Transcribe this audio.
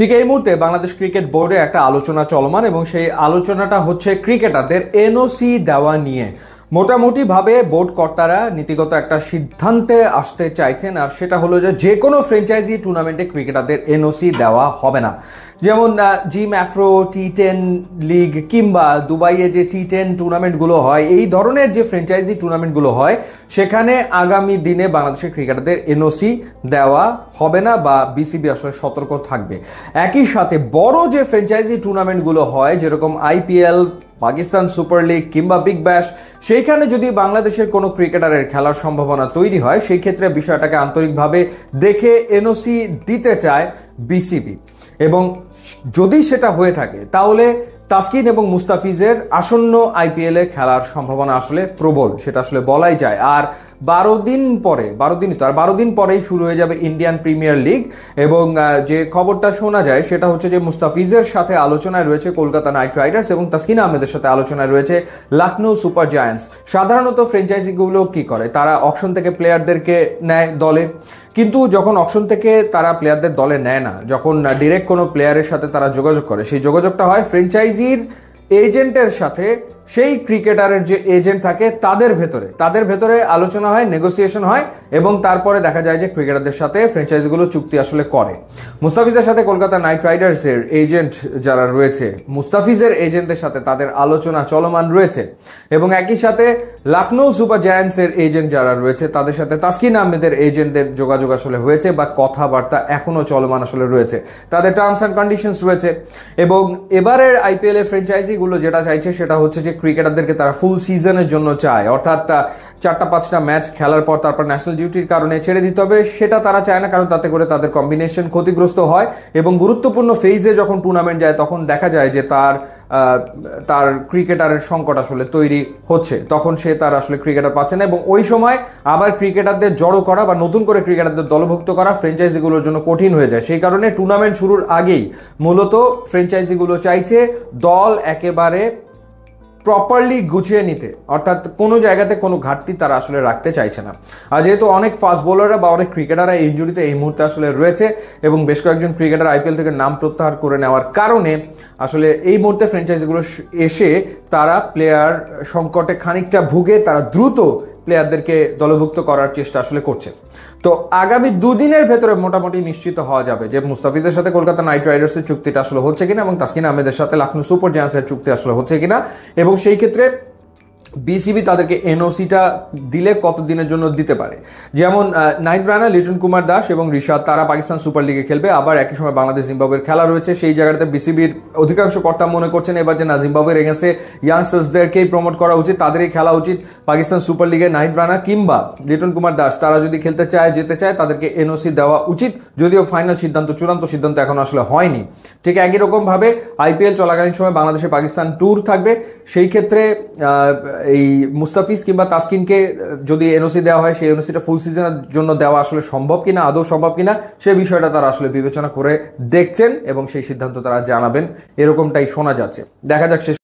ঠিক এই মুহূর্তে বাংলাদেশ ক্রিকেট বোর্ডে একটা আলোচনা চলমান এবং সেই আলোচনাটা হচ্ছে ক্রিকেটারদের এনওসি দেওয়া নিয়ে। মোটামুটি ভাবে বোর্ড কর্তারা নীতিগত একটা সিদ্ধান্তে আসতে চাইছেন, আর সেটা হলো যে কোনো ফ্র্যাঞ্চাইজি টুর্নামেন্টে ক্রিকেটারদের এনওসি দেওয়া হবে না। যেমন জিম আফ্রো টি10 লিগ কিংবা দুবাইয়ে যে টি10 টুর্নামেন্টগুলো হয়, এই ধরনের যে ফ্র্যাঞ্চাইজি টুর্নামেন্টগুলো হয় সেখানে আগামী দিনে বাংলাদেশের ক্রিকেটারদের এনওসি দেওয়া হবে না বা বিসিবি আসলে সতর্ক থাকবে। একই সাথে বড় যে ফ্র্যাঞ্চাইজি টুর্নামেন্টগুলো হয় যেরকম আইপিএল, পাকিস্তান সুপার লিগ কিংবা বিগ ব্যাশ, সেইখানে যদি বাংলাদেশের কোনো ক্রিকেটারের খেলার সম্ভাবনা তৈরি হয় সেই ক্ষেত্রে বিষয়টাকে আন্তরিকভাবে দেখে এনওসি দিতে চায় বিসিবি। এবং যদি সেটা হয়ে থাকে তাহলে তাসকিন এবং মুস্তাফিজের আসন্ন আইপিএলে খেলার সম্ভাবনা আসলে প্রবল, সেটা আসলে বলাই যায়। আর 12 দিন পরেই শুরু হয়ে যাবে ইন্ডিয়ান প্রিমিয়ার লিগ। এবং যে খবরটা শোনা যায় সেটা হচ্ছে যে মুস্তাফিজের সাথে আলোচনায় রয়েছে কলকাতা নাইট রাইডার্স এবং তাসকিন আহমেদের সাথে আলোচনায় রয়েছে লখনৌ সুপার জায়ান্টস। সাধারণত ফ্র্যাঞ্চাইজিগুলো কি করে, তারা অকশন থেকে প্লেয়ারদেরকে নেয় দলে, কিন্তু যখন অকশন থেকে তারা প্লেয়ারদের দলে নেয় না, যখন ডিরেক্ট কোনো প্লেয়ারের সাথে তারা যোগাযোগ করে, সেই যোগাযোগটা হয় ফ্র্যাঞ্চাইজির এজেন্টের সাথে। সেই ক্রিকেটারের যে এজেন্ট থাকে তাদের ভেতরে আলোচনা হয়, নেগোসিয়েশন হয় এবং তারপরে দেখা যায় যে ক্রিকেটারদের সাথে ফ্র্যাঞ্চাইজিগুলো চুক্তি আসলে করে। মুস্তাফিজের সাথে কলকাতা নাইট রাইডার্সের এজেন্ট যারা রয়েছে, মুস্তাফিজের এজেন্টের সাথে তাদের আলোচনা চলমান রয়েছে এবং একই সাথে লখনৌ সুপার জায়ান্টসের এজেন্ট যারা রয়েছে তাদের সাথে তাসকিন আহমেদের এজেন্টদের যোগাযোগ আসলে হয়েছে বা কথাবার্তা এখনো চলমান আসলে রয়েছে, তাদের টার্মস অ্যান্ড কন্ডিশনস রয়েছে। এবং এবারের আইপিএল এর ফ্র্যাঞ্চাইজিগুলো যেটা চাইছে সেটা হচ্ছে যে ক্রিকেটারদেরকে তারা ফুল সিজনের জন্য চায়, অর্থাৎ 4-5টা ম্যাচ খেলার পর তারপর ন্যাশনাল ডিউটির কারণে ছেড়ে দিতে হবে, সেটা তারা চায় না, কারণ তাতে করে তাদের কম্বিনেশন ক্ষতিগ্রস্ত হয় এবং গুরুত্বপূর্ণ ফেজে যখন টুর্নামেন্ট যায় তখন দেখা যায় যে তার ক্রিকেটারের সংকট আসলে তৈরি হচ্ছে, তখন সে তার আসলে ক্রিকেটার পাচ্ছে না এবং ওই সময় আবার ক্রিকেটারদের জড়ো করা বা নতুন করে ক্রিকেটারদের দলভুক্ত করা ফ্র্যাঞ্চাইজিগুলোর জন্য কঠিন হয়ে যায়। সেই কারণে টুর্নামেন্ট শুরুর আগেই মূলত ফ্র্যাঞ্চাইজিগুলো চাইছে দল একেবারে প্রপারলি গুছিয়ে নিতে, অর্থাৎ কোনো জায়গাতে কোনো ঘাটতি তারা আসলে রাখতে চাইছে না। আর যেহেতু অনেক ফাস্ট বোলাররা বা অনেক ক্রিকেটাররা ইনজুরিতে এই মুহূর্তে আসলে রয়েছে এবং বেশ কয়েকজন ক্রিকেটার আইপিএল থেকে নাম প্রত্যাহার করে নেওয়ার কারণে আসলে এই মুহূর্তে ফ্র্যাঞ্চাইজিগুলো এসে তারা প্লেয়ার সংকটে খানিকটা ভুগে তারা দ্রুত প্লেয়ারদেরকে দলভুক্ত করার চেষ্টা আসলে করছে। তো আগামী দুদিনের ভেতরে মোটামুটি নিশ্চিত হওয়া যাবে যে মুস্তাফিজের সাথে কলকাতা নাইট রাইডার্সের চুক্তিটা আসলে হচ্ছে কিনা এবং তাসকিন আহমেদের সাথে লখনৌ সুপার জায়ান্টসের চুক্তি আসলে হচ্ছে কিনা, এবং সেই ক্ষেত্রে বিসিবি তাদেরকে এনওসিটা দিলে কত দিনের জন্য দিতে পারে। যেমন নাহিদ রানা, লিটন কুমার দাস এবং রিশাদ তারা পাকিস্তান সুপার লিগে খেলবে, আবার একই সময় বাংলাদেশ জিম্বাবুয়ের খেলা রয়েছে। সেই জায়গাতে বিসিবির অধিকাংশ কর্তা মনে করছেন এবার যে না, জিম্বাবুয়ের এগেন্সে ইয়াংস্টার্সদেরকেই প্রমোট করা উচিত, তাদেরই খেলা উচিত পাকিস্তান সুপার লিগে। নাহিদ রানা কিংবা লিটন কুমার দাস তারা যদি খেলতে চায়, যেতে চায়, তাদেরকে এনওসি দেওয়া উচিত, যদিও ফাইনাল সিদ্ধান্ত, চূড়ান্ত সিদ্ধান্ত এখন আসলে হয়নি। ঠিক একই রকমভাবে আইপিএল চলাকালীন সময় বাংলাদেশে পাকিস্তান ট্যুর থাকবে, সেই ক্ষেত্রে এই মুস্তাফিজ কিংবা তাসকিনকে যদি এনওসি দেওয়া হয় সেই এনওসিটা ফুল সিজনের জন্য দেওয়া আসলে সম্ভব কিনা, আদৌ সম্ভব কিনা, সেই বিষয়টা তারা আসলে বিবেচনা করে দেখছেন এবং সেই সিদ্ধান্ত তারা জানাবেন, এরকমটাই শোনা যাচ্ছে। দেখা যাক শেষ